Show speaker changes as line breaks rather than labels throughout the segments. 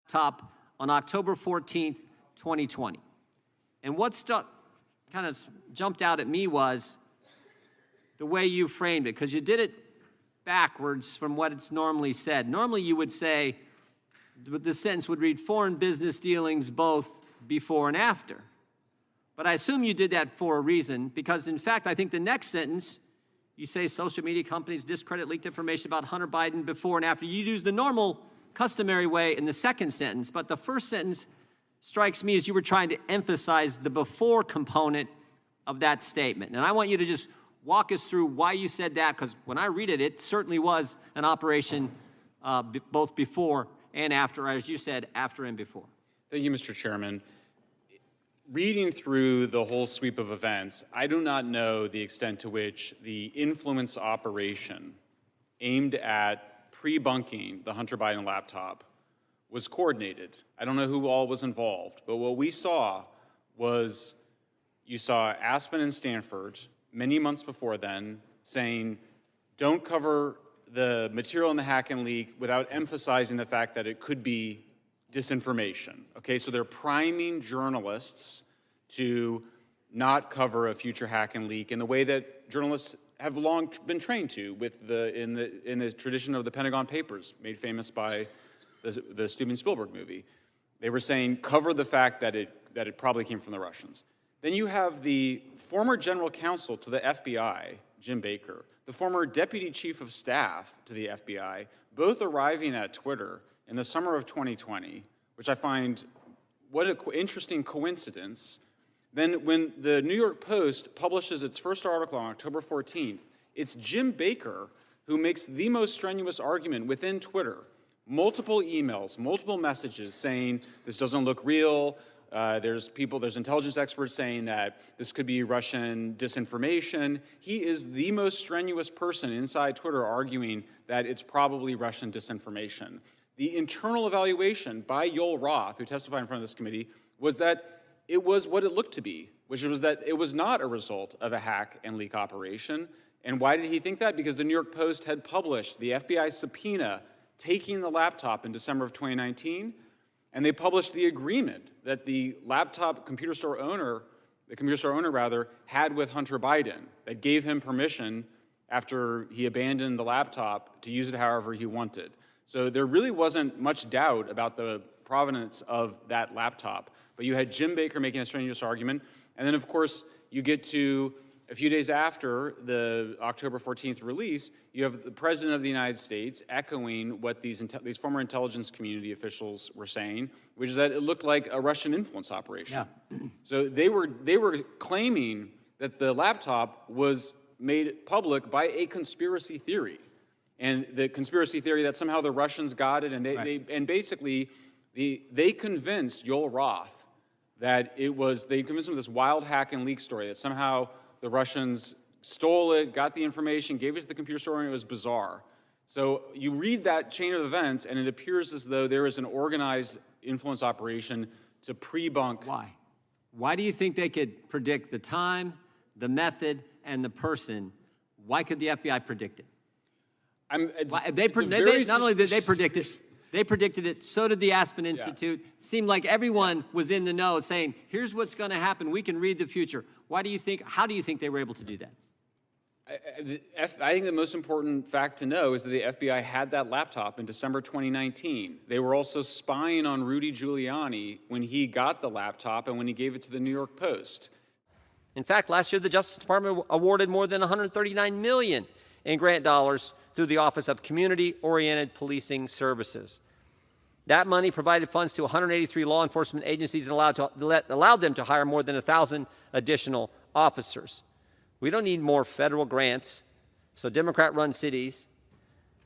laptop on October 14th, 2020. And what kind of jumped out at me was the way you framed it, because you did it backwards from what it's normally said. Normally you would say, the sentence would read, foreign business dealings both before and after. But I assume you did that for a reason, because in fact, I think the next sentence, you say social media companies discredit leaked information about Hunter Biden before and after. You use the normal, customary way in the second sentence, but the first sentence strikes me as you were trying to emphasize the before component of that statement. And I want you to just walk us through why you said that, because when I read it, it certainly was an operation both before and after, as you said, after and before.
Thank you, Mr. Chairman. Reading through the whole sweep of events, I do not know the extent to which the influence operation aimed at pre-bunking the Hunter Biden laptop was coordinated. I don't know who all was involved, but what we saw was, you saw Aspen and Stanford many months before then saying, don't cover the material in the hack and leak without emphasizing the fact that it could be disinformation. Okay, so they're priming journalists to not cover a future hack and leak in the way that journalists have long been trained to, with in the tradition of the Pentagon Papers, made famous by the Steven Spielberg movie. They were saying, cover the fact that it probably came from the Russians. Then you have the former general counsel to the FBI, Jim Baker, the former deputy chief of staff to the FBI, both arriving at Twitter in the summer of 2020, which I find what an interesting coincidence. Then when the New York Post publishes its first article on October 14th, it's Jim Baker who makes the most strenuous argument within Twitter. Multiple emails, multiple messages saying this doesn't look real. There's intelligence experts saying that this could be Russian disinformation. He is the most strenuous person inside Twitter arguing that it's probably Russian disinformation. The internal evaluation by Yoel Roth, who testified in front of this committee, was that it was what it looked to be, which was that it was not a result of a hack and leak operation. And why did he think that? Because the New York Post had published the FBI subpoena taking the laptop in December of 2019, and they published the agreement that the computer store owner had with Hunter Biden that gave him permission after he abandoned the laptop to use it however he wanted. So there really wasn't much doubt about the provenance of that laptop. But you had Jim Baker making a strenuous argument. And then, of course, you get to a few days after the October 14th release, you have the President of the United States echoing what these former intelligence community officials were saying, which is that it looked like a Russian influence operation. Yeah. So they were claiming that the laptop was made public by a conspiracy theory. And the conspiracy theory that somehow the Russians got it, and they convinced Yoel Roth that they convinced him of this wild hack and leak story, that somehow the Russians stole it, got the information, gave it to the computer store, and it was bizarre. So you read that chain of events, and it appears as though there is an organized influence operation to pre-bunk.
Why? Why do you think they could predict the time, the method, and the person? Why could the FBI predict it? Not only did they predict it, they predicted it, so did the Aspen Institute. Yeah. Seemed like everyone was in the know saying, here's what's going to happen, we can read the future. How do you think they were able to do that?
I think the most important fact to know is that the FBI had that laptop in December 2019. They were also spying on Rudy Giuliani when he got the laptop and when he gave it to the New York Post.
In fact, last year the Justice Department awarded more than $139 million in grant dollars through the Office of Community-Oriented Policing Services. That money provided funds to 183 law enforcement agencies and allowed them to hire more than 1,000 additional officers. We don't need more federal grants, so Democrat-run cities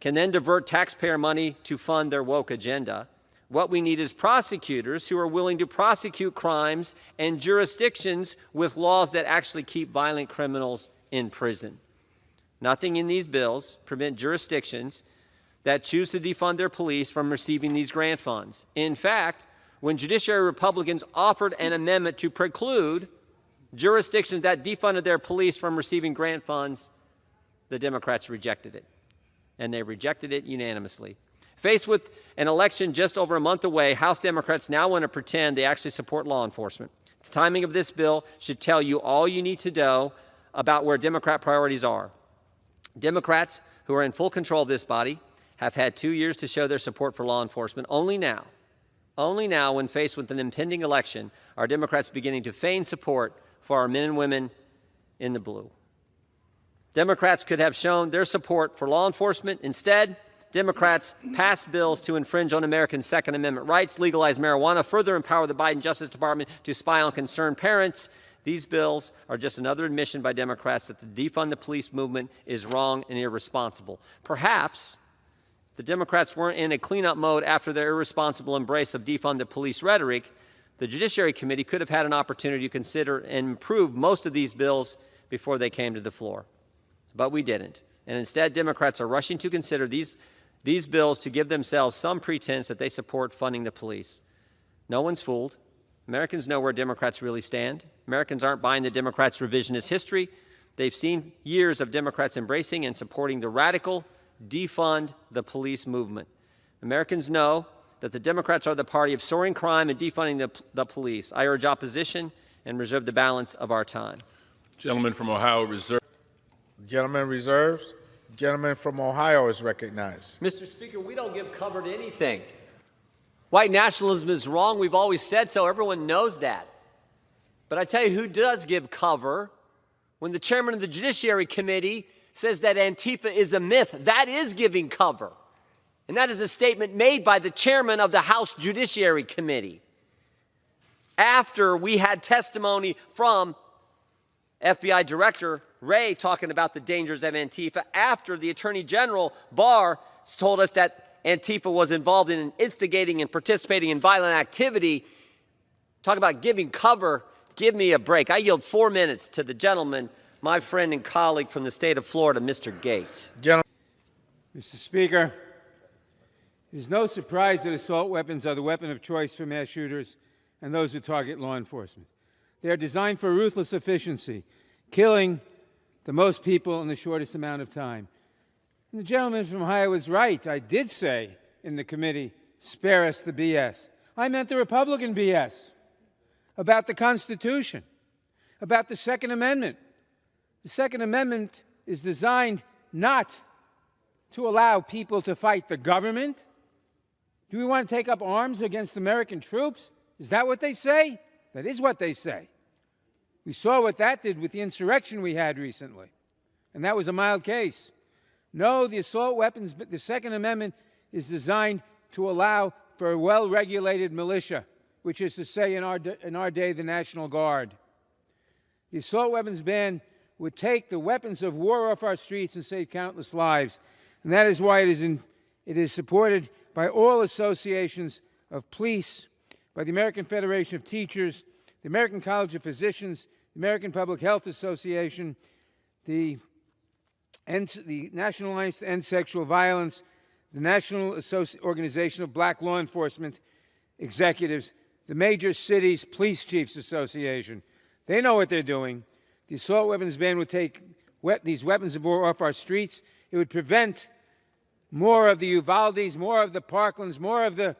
can then divert taxpayer money to fund their woke agenda. What we need is prosecutors who are willing to prosecute crimes and jurisdictions with laws that actually keep violent criminals in prison. Nothing in these bills prevent jurisdictions that choose to defund their police from receiving these grant funds. In fact, when Judiciary Republicans offered an amendment to preclude jurisdictions that defunded their police from receiving grant funds, the Democrats rejected it. And they rejected it unanimously. Faced with an election just over a month away, House Democrats now want to pretend they actually support law enforcement. The timing of this bill should tell you all you need to know about where Democrat priorities are. Democrats who are in full control of this body have had 2 years to show their support for law enforcement. Only now, when faced with an impending election, are Democrats beginning to feign support for our men and women in the blue. Democrats could have shown their support for law enforcement. Instead, Democrats passed bills to infringe on American Second Amendment rights, legalize marijuana, further empower the Biden Justice Department to spy on concerned parents. These bills are just another admission by Democrats that the defund the police movement is wrong and irresponsible. Perhaps the Democrats weren't in a cleanup mode after their irresponsible embrace of defund the police rhetoric. The Judiciary Committee could have had an opportunity to consider and improve most of these bills before they came to the floor. But we didn't. And instead, Democrats are rushing to consider these bills to give themselves some pretense that they support funding the police. No one's fooled. Americans know where Democrats really stand. Americans aren't buying the Democrats' revisionist history. They've seen years of Democrats embracing and supporting the radical defund the police movement. Americans know that the Democrats are the party of soaring crime and defunding the police. I urge opposition and reserve the balance of our time.
Gentleman from Ohio reserves.
Gentleman reserves. Gentleman from Ohio is recognized.
Mr. Speaker, we don't give cover to anything. White nationalism is wrong. We've always said so. Everyone knows that. But I tell you who does give cover. When the chairman of the Judiciary Committee says that Antifa is a myth, that is giving cover. And that is a statement made by the chairman of the House Judiciary Committee. After we had testimony from FBI Director Wray talking about the dangers of Antifa, after the Attorney General Barr told us that Antifa was involved in instigating and participating in violent activity, talk about giving cover, give me a break. I yield 4 minutes to the gentleman, my friend and colleague from the state of Florida, Mr. Gates.
Mr. Speaker, it is no surprise that assault weapons are the weapon of choice for mass shooters and those who target law enforcement. They are designed for ruthless efficiency, killing the most people in the shortest amount of time. And the gentleman from Ohio was right. I did say in the committee, spare us the BS. I meant the Republican BS about the Constitution, about the Second Amendment. The Second Amendment is designed not to allow people to fight the government. Do we want to take up arms against American troops? Is that what they say? That is what they say. We saw what that did with the insurrection we had recently, and that was a mild case. No, the assault weapons, but the Second Amendment is designed to allow for a well-regulated militia, which is to say in our day, the National Guard. The assault weapons ban would take the weapons of war off our streets and save countless lives. And that is why it is supported by all associations of police, by the American Federation of Teachers, the American College of Physicians, the American Public Health Association, the National Alliance to End Sexual Violence, the National Organization of Black Law Enforcement Executives, the Major Cities Police Chiefs Association. They know what they're doing. The assault weapons ban would take these weapons of war off our streets. It would prevent more of the Uvaldes, more of the Parklands, more of the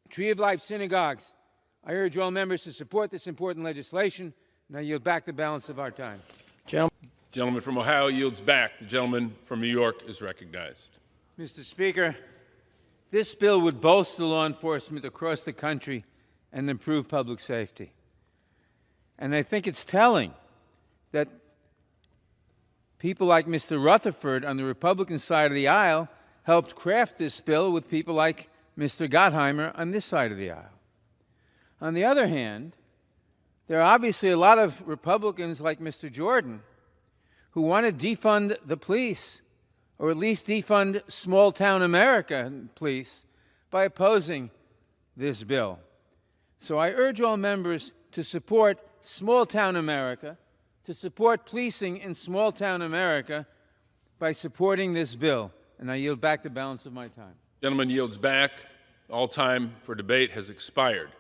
Tree of Life synagogues. I urge all members to support this important legislation, and I yield back the balance of our time.
Gentleman from Ohio yields back. The gentleman from New York is recognized.
Mr. Speaker, this bill would bolster law enforcement across the country and improve public safety. And I think it's telling that people like Mr. Rutherford on the Republican side of the aisle helped craft this bill with people like Mr. Gottheimer on this side of the aisle. On the other hand, there are obviously a lot of Republicans like Mr. Jordan who want to defund the police, or at least defund small-town America police, by opposing this bill. So I urge all members to support small-town America, to support policing in small-town America by supporting this bill. And I yield back the balance of my time.
Gentleman yields back. All time for debate has expired.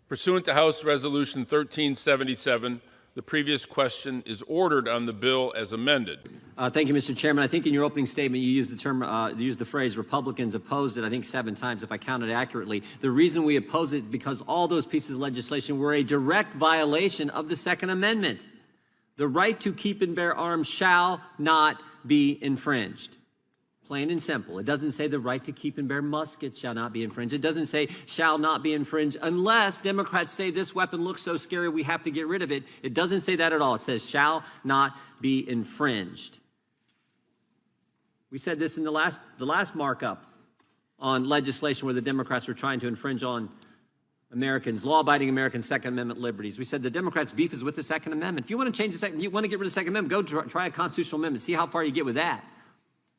Pursuant to House Resolution 1377, The previous question is ordered on the bill as amended.
Thank you, Mr. Chairman. I think in your opening statement you used the term, you used the phrase Republicans opposed it, I think 7 times if I counted accurately. The reason we oppose it is because all those pieces of legislation were a direct violation of the Second Amendment. The right to keep and bear arms shall not be infringed. Plain and simple. It doesn't say the right to keep and bear muskets shall not be infringed. It doesn't say shall not be infringed unless Democrats say this weapon looks so scary we have to get rid of it. It doesn't say that at all. It says shall not be infringed. We said this in the last markup on legislation where the Democrats were trying to infringe on Americans, law-abiding Americans' Second Amendment liberties. We said the Democrats' beef is with the Second Amendment. If you want to change the Second, you want to get rid of the Second Amendment, go try a constitutional amendment. See how far you get with that.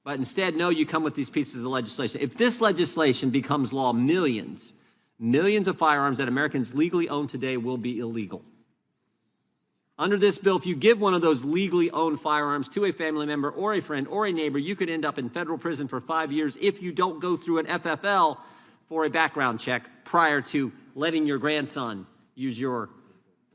But instead, no, you come with these pieces of legislation. If this legislation becomes law, millions of firearms that Americans legally own today will be illegal. Under this bill, if you give one of those legally owned firearms to a family member or a friend or a neighbor, you could end up in federal prison for 5 years if you don't go through an FFL for a background check prior to letting your grandson use your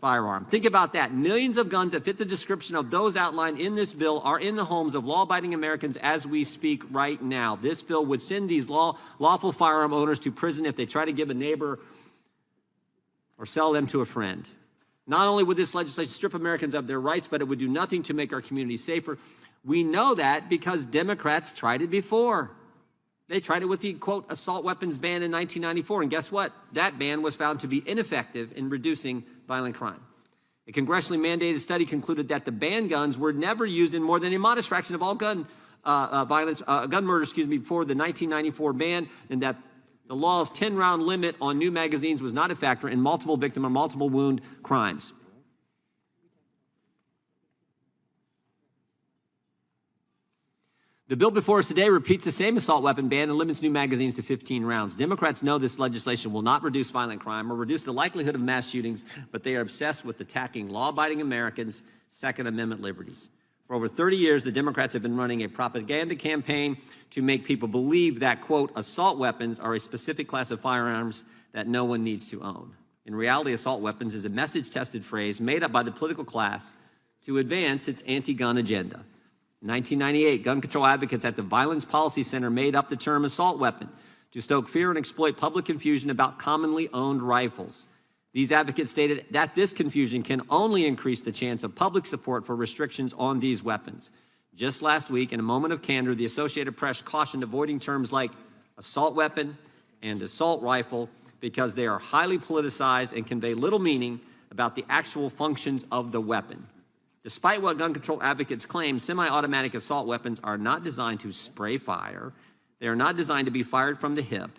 firearm. Think about that. Millions of guns that fit the description of those outlined in this bill are in the homes of law-abiding Americans as we speak right now. This bill would send these lawful firearm owners to prison if they try to give a neighbor or sell them to a friend. Not only would this legislation strip Americans of their rights, but it would do nothing to make our communities safer. We know that because Democrats tried it before. They tried it with the, quote, assault weapons ban in 1994. And guess what? That ban was found to be ineffective in reducing violent crime. A congressionally mandated study concluded that the banned guns were never used in more than a modest fraction of all gun murders, before the 1994 ban, and that the law's 10-round limit on new magazines was not a factor in multiple victim or multiple wound crimes. The bill before us today repeats the same assault weapon ban and limits new magazines to 15 rounds. Democrats know this legislation will not reduce violent crime or reduce the likelihood of mass shootings, but they are obsessed with attacking law-abiding Americans' Second Amendment liberties. For over 30 years, the Democrats have been running a propaganda campaign to make people believe that, quote, assault weapons are a specific class of firearms that no one needs to own. In reality, assault weapons is a message-tested phrase made up by the political class to advance its anti-gun agenda. In 1998, gun control advocates at the Violence Policy Center made up the term assault weapon to stoke fear and exploit public confusion about commonly owned rifles. These advocates stated that this confusion can only increase the chance of public support for restrictions on these weapons. Just last week, in a moment of candor, the Associated Press cautioned avoiding terms like assault weapon and assault rifle because they are highly politicized and convey little meaning about the actual functions of the weapon. Despite what gun control advocates claim, semi-automatic assault weapons are not designed to spray fire. They are not designed to be fired from the hip.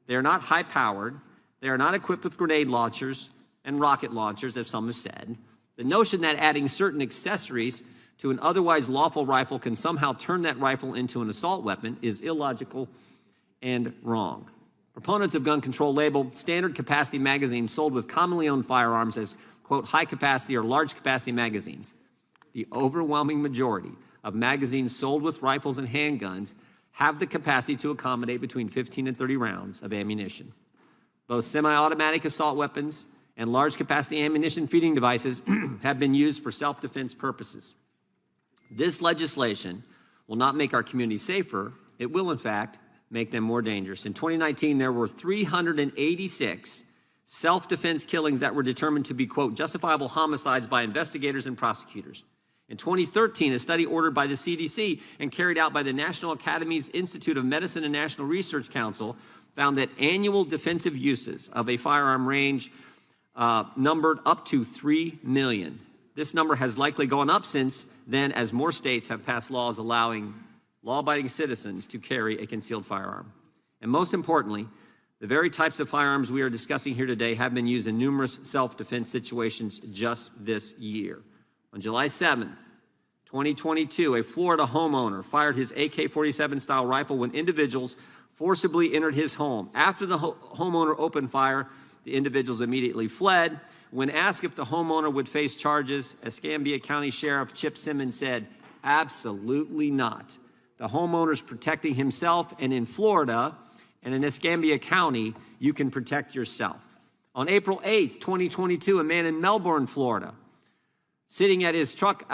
They are not high-powered. They are not equipped with grenade launchers and rocket launchers, as some have said. The notion that adding certain accessories to an otherwise lawful rifle can somehow turn that rifle into an assault weapon is illogical and wrong. Proponents of gun control label standard capacity magazines sold with commonly owned firearms as, quote, high-capacity or large-capacity magazines. The overwhelming majority of magazines sold with rifles and handguns have the capacity to accommodate between 15 and 30 rounds of ammunition. Both semi-automatic assault weapons and large-capacity ammunition feeding devices have been used for self-defense purposes. This legislation will not make our communities safer. It will, in fact, make them more dangerous. In 2019, there were 386 self-defense killings that were determined to be, quote, justifiable homicides by investigators and prosecutors. In 2013, a study ordered by the CDC and carried out by the National Academies Institute of Medicine and National Research Council found that annual defensive uses of a firearm range numbered up to 3 million. This number has likely gone up since then as more states have passed laws allowing law-abiding citizens to carry a concealed firearm. And most importantly, the very types of firearms we are discussing here today have been used in numerous self-defense situations just this year. On July 7th, 2022, a Florida homeowner fired his AK-47 style rifle when individuals forcibly entered his home. After the homeowner opened fire, the individuals immediately fled. When asked if the homeowner would face charges, Escambia County Sheriff Chip Simmons said, absolutely not. The homeowner's protecting himself, and in Florida and in Escambia County, you can protect yourself. On April 8th, 2022, a man in Melbourne, Florida, sitting at his truck,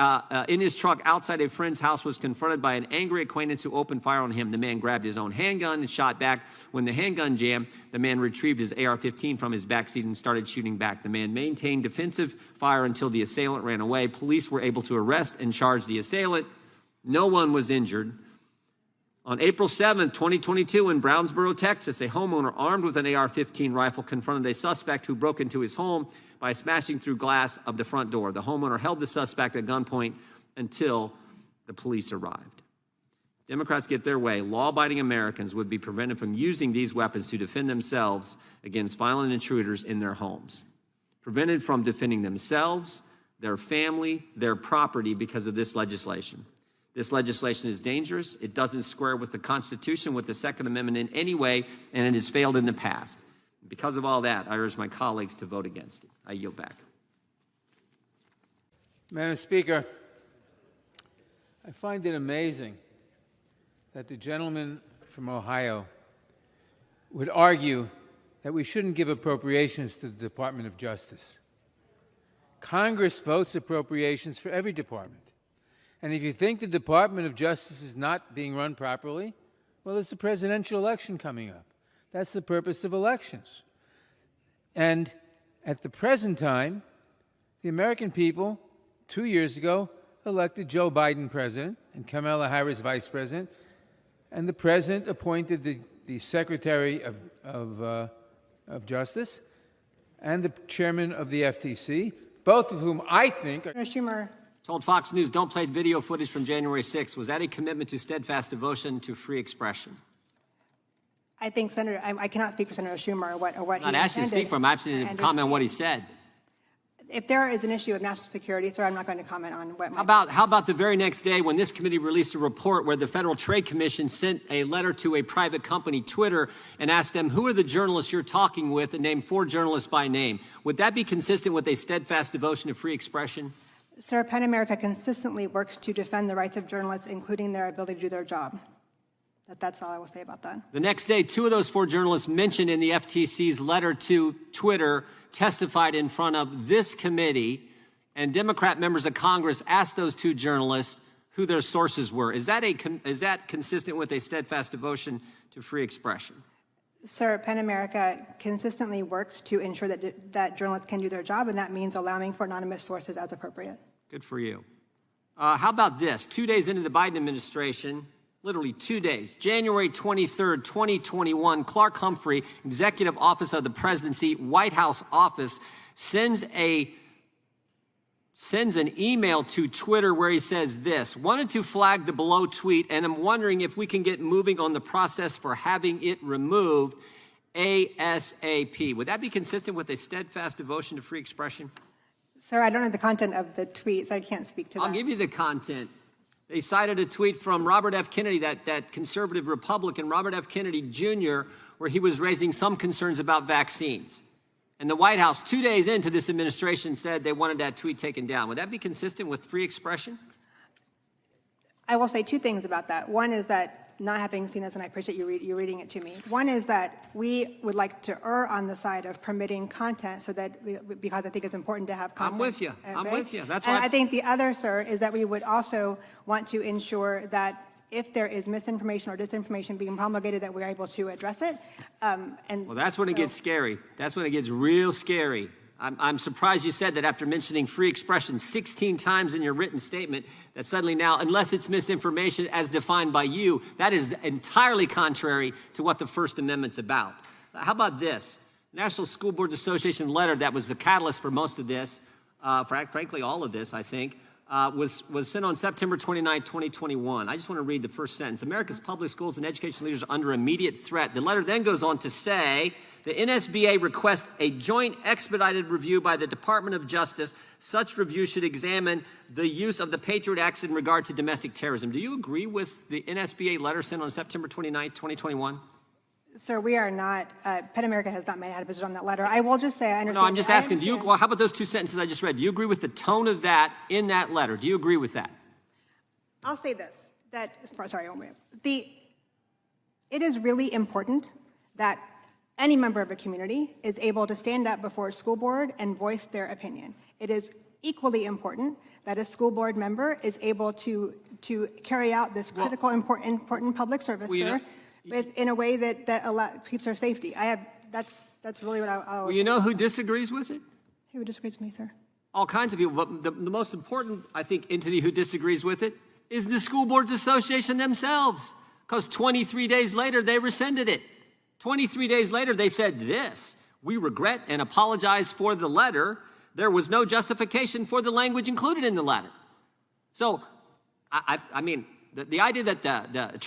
in his truck outside a friend's house, was confronted by an angry acquaintance who opened fire on him. The man grabbed his own handgun and shot back. When the handgun jammed, the man retrieved his AR-15 from his backseat and started shooting back. The man maintained defensive fire until the assailant ran away. Police were able to arrest and charge the assailant. No one was injured. On April 7, 2022, in Brownsboro, Texas, a homeowner armed with an AR-15 rifle confronted a suspect who broke into his home by smashing through glass of the front door. The homeowner held the suspect at gunpoint until the police arrived. Democrats get their way, law-abiding Americans would be prevented from using these weapons to defend themselves against violent intruders in their homes. Prevented from defending themselves, their family, their property because of this legislation. This legislation is dangerous. It doesn't square with the Constitution, with the Second Amendment in any way, and it has failed in the past. Because of all that, I urge my colleagues to vote against it. I yield back.
Madam Speaker, I find it amazing that the gentleman from Ohio would argue that we shouldn't give appropriations to the Department of Justice. Congress votes appropriations for every department. And if you think the Department of Justice is not being run properly, well, there's a presidential election coming up. That's the purpose of elections. And at the present time, the American people, 2 years ago, elected Joe Biden president and Kamala Harris vice president, and the president appointed the Secretary of Justice and the chairman of the FTC, both of whom I think are...
Schumer.
Told Fox News, don't play video footage from January 6th. Was that a commitment to steadfast devotion to free expression?
I think Senator, I cannot speak for Senator Schumer or what he intended.
I'm not asking you to speak for him. I'm asking you to comment on what he said.
If there is an issue of national security, sir, I'm not going to comment on what
How about the very next day when this committee released a report where the Federal Trade Commission sent a letter to a private company, Twitter, and asked them, who are the journalists you're talking with, and named 4 journalists by name? Would that be consistent with a steadfast devotion to free expression?
Sir, PEN America consistently works to defend the rights of journalists, including their ability to do their job. That's all I will say about that.
The next day, 2 of those 4 journalists mentioned in the FTC's letter to Twitter testified in front of this committee, and Democrat members of Congress asked those 2 journalists who their sources were. Is that consistent with a steadfast devotion to free expression?
Sir, PEN America consistently works to ensure that journalists can do their job, and that means allowing for anonymous sources as appropriate.
Good for you. How about this? 2 days into the Biden administration, literally 2 days, January 23rd, 2021, Clark Humphrey, Executive Office of the Presidency, White House office, sends an email to Twitter where he says this: wanted to flag the below tweet, and I'm wondering if we can get moving on the process for having it removed ASAP. Would that be consistent with a steadfast devotion to free expression?
Sir, I don't have the content of the tweet, so I can't speak to that.
I'll give you the content. They cited a tweet from Robert F. Kennedy, that conservative Republican, Robert F. Kennedy Jr., where he was raising some concerns about vaccines. And the White House, 2 days into this administration, said they wanted that tweet taken down. Would that be consistent with free expression?
I will say 2 things about that. One is that, not having seen this, and I appreciate you reading it to me. One is that we would like to err on the side of permitting content, so that because I think it's important to have content.
I'm with you. I'm with you. That's why.
And I think the other, sir, is that we would also want to ensure that if there is misinformation or disinformation being promulgated, that we're able to address it.
Well, that's when it gets scary. That's when it gets real scary. I'm surprised you said that after mentioning free expression 16 times in your written statement, that suddenly now, unless it's misinformation as defined by you, that is entirely contrary to what the First Amendment's about. How about this? National School Boards Association letter that was the catalyst for most of this, frankly all of this, I think, was sent on September 29, 2021. I just want to read the first sentence. America's public schools and education leaders are under immediate threat. The letter then goes on to say, the NSBA requests a joint expedited review by the Department of Justice. Such review should examine the use of the Patriot Acts in regard to domestic terrorism. Do you agree with the NSBA letter sent on September 29, 2021?
Sir, we are not, PEN America has not had a position on that letter. I will just say I understand.
No, I'm just asking, well, how about those 2 sentences I just read? Do you agree with the tone of that in that letter? Do you agree with that?
I'll say this, it is really important that any member of a community is able to stand up before a school board and voice their opinion. It is equally important that a school board member is able to carry out this critical, important public service, sir, in a way that keeps our safety. That's really what I
Well,
was.
you know who disagrees with it?
Who disagrees with me, sir?
All kinds of people. But the most important, I think, entity who disagrees with it is the School Boards Association themselves. Because 23 days later, they rescinded it. 23 days later, they said this: we regret and apologize for the letter. There was no justification for the language included in the letter. So, I mean, the idea that the attorney